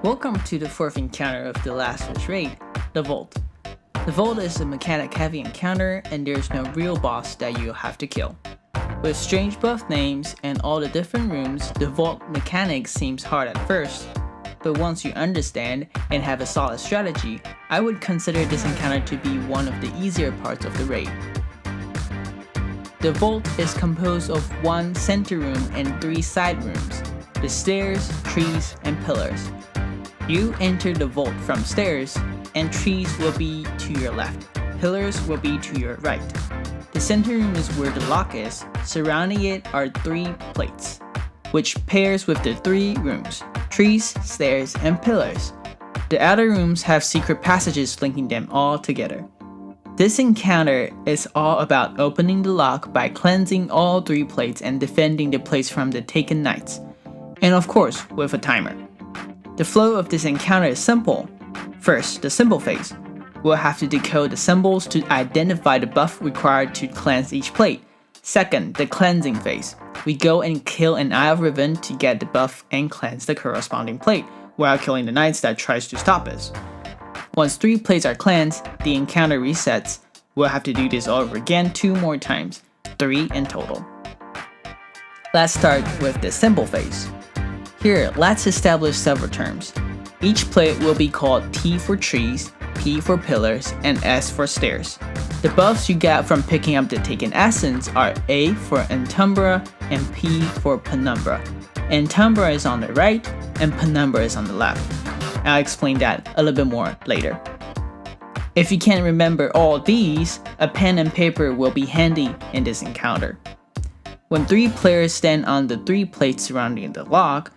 Welcome to the 4th encounter of the last wish raid, the Vault. The Vault is a mechanic heavy encounter and there's no real boss that you'll have to kill. With strange buff names and all the different rooms, the Vault mechanic seems hard at first, but once you understand and have a solid strategy, I would consider this encounter to be one of the easier parts of the raid. The Vault is composed of one center room and 3 side rooms, the stairs, trees, and pillars. You enter the Vault from stairs, and trees will be to your left, pillars will be to your right. The center room is where the lock is, surrounding it are 3 plates, which pairs with the 3 rooms, trees, stairs, and pillars. The outer rooms have secret passages linking them all together. This encounter is all about opening the lock by cleansing all 3 plates and defending the place from the taken knights, and of course with a timer. The flow of this encounter is simple. First, the symbol phase. We'll have to decode the symbols to identify the buff required to cleanse each plate. Second, the cleansing phase. We go and kill an Eye of Riven to get the buff and cleanse the corresponding plate, while killing the knights that tries to stop us. Once 3 plates are cleansed, the encounter resets. We'll have to do this all over again 2 more times, 3 in total. Let's start with the symbol phase. Here, let's establish several terms. Each plate will be called T for trees, P for pillars, and S for stairs. The buffs you get from picking up the taken essence are A for Entumbra and P for Penumbra. Entumbra is on the right and Penumbra is on the left. I'll explain that a little bit more later. If you can't remember all these, a pen and paper will be handy in this encounter. When 3 players stand on the 3 plates surrounding the lock,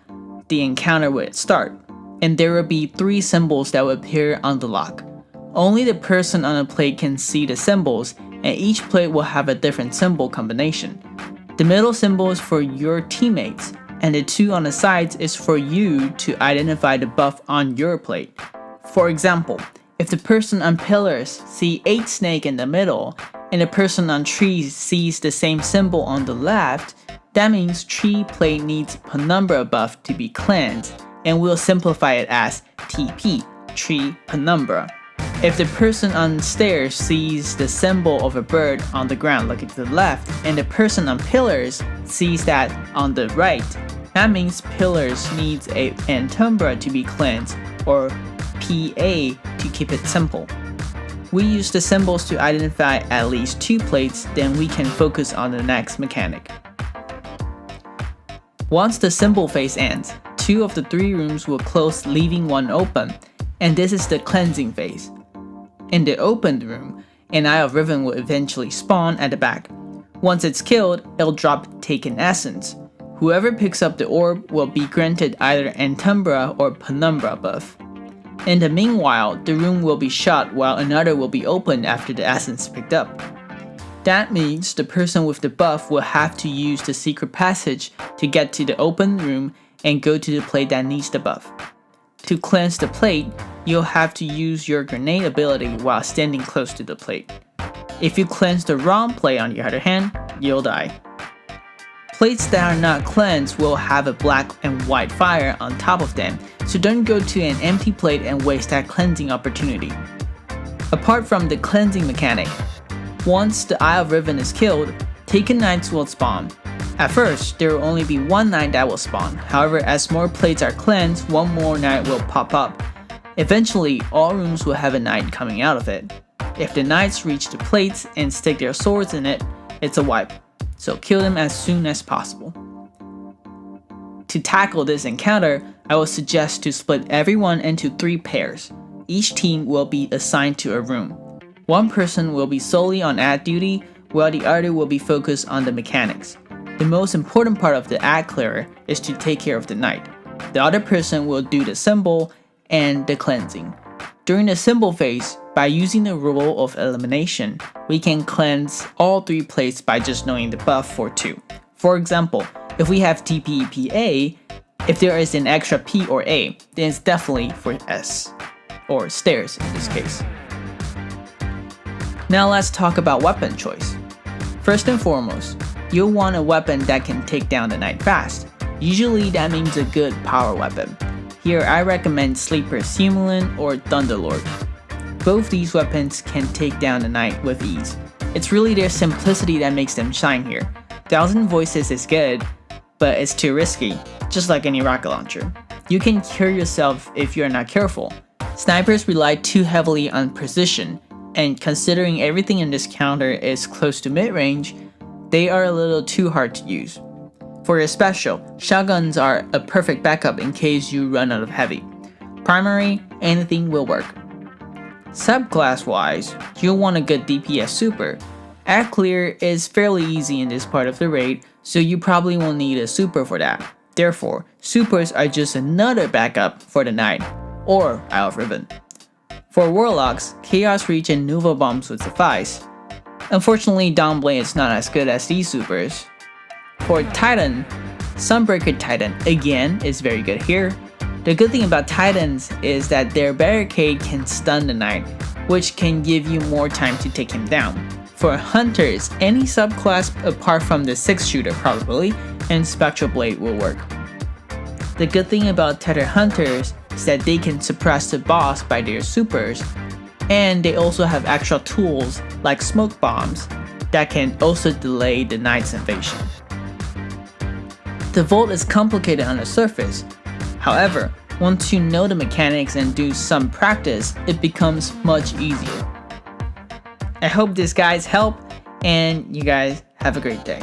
the encounter will start, and there will be 3 symbols that will appear on the lock. Only the person on the plate can see the symbols, and each plate will have a different symbol combination. The middle symbol is for your teammates, and the 2 on the sides is for you to identify the buff on your plate. For example, if the person on pillars sees 8 snake in the middle, and the person on trees sees the same symbol on the left, that means tree plate needs Penumbra buff to be cleansed, and we'll simplify it as TP, tree Penumbra. If the person on stairs sees the symbol of a bird on the ground looking to the left, and the person on pillars sees that on the right, that means pillars needs a Entumbra to be cleansed, or PA to keep it simple. We use the symbols to identify at least 2 plates, then we can focus on the next mechanic. Once the symbol phase ends, 2 of the 3 rooms will close, leaving 1 open, and this is the cleansing phase. In the opened room, an Eye of Riven will eventually spawn at the back. Once it's killed, it'll drop Taken Essence. Whoever picks up the orb will be granted either Entumbra or Penumbra buff. In the meanwhile, the room will be shut while another will be opened after the essence picked up. That means the person with the buff will have to use the secret passage to get to the open room and go to the plate that needs the buff. To cleanse the plate, you'll have to use your grenade ability while standing close to the plate. If you cleanse the wrong plate on the other hand, you'll die. Plates that are not cleansed will have a black and white fire on top of them, so don't go to an empty plate and waste that cleansing opportunity. Apart from the cleansing mechanic, once the Eye of Riven is killed, taken knights will spawn. At first, there will only be 1 knight that will spawn, however as more plates are cleansed, 1 more knight will pop up. Eventually, all rooms will have a knight coming out of it. If the knights reach the plates and stick their swords in it, it's a wipe, so kill them as soon as possible. To tackle this encounter, I would suggest to split everyone into 3 pairs. Each team will be assigned to a room. 1 person will be solely on ad duty, while the other will be focused on the mechanics. The most important part of the ad clearer is to take care of the knight. The other person will do the symbol and the cleansing. During the symbol phase, by using the rule of elimination, we can cleanse all 3 plates by just knowing the buff for 2. For example, if we have TPPA, if there is an extra P or A, then it's definitely for S, or stairs in this case. Now let's talk about weapon choice. First and foremost, you'll want a weapon that can take down the knight fast. Usually that means a good power weapon. Here I recommend Sleeper Simulant or Thunderlord. Both these weapons can take down the knight with ease. It's really their simplicity that makes them shine here. Thousand Voices is good, but it's too risky, just like any rocket launcher. You can kill yourself if you're not careful. Snipers rely too heavily on precision, and considering everything in this counter is close to mid-range, they are a little too hard to use. For your special, shotguns are a perfect backup in case you run out of heavy. Primary, anything will work. Subclass wise, you'll want a good DPS super. Ad clear is fairly easy in this part of the raid, so you probably won't need a super for that. Therefore, supers are just another backup for the knight, or Isle of Riven. For warlocks, Chaos Reach and Nuva Bombs would suffice. Unfortunately, Dawnblade is not as good as these supers. For Titan, Sunbreaker Titan again is very good here. The good thing about Titans is that their barricade can stun the knight, which can give you more time to take him down. For Hunters, any subclass apart from the 6-shooter probably, and Spectral Blade will work. The good thing about Tether Hunters is that they can suppress the boss by their supers, and they also have extra tools like smoke bombs that can also delay the knight's invasion. The Vault is complicated on the surface. However, once you know the mechanics and do some practice, it becomes much easier. I hope this guys help, and you guys have a great day.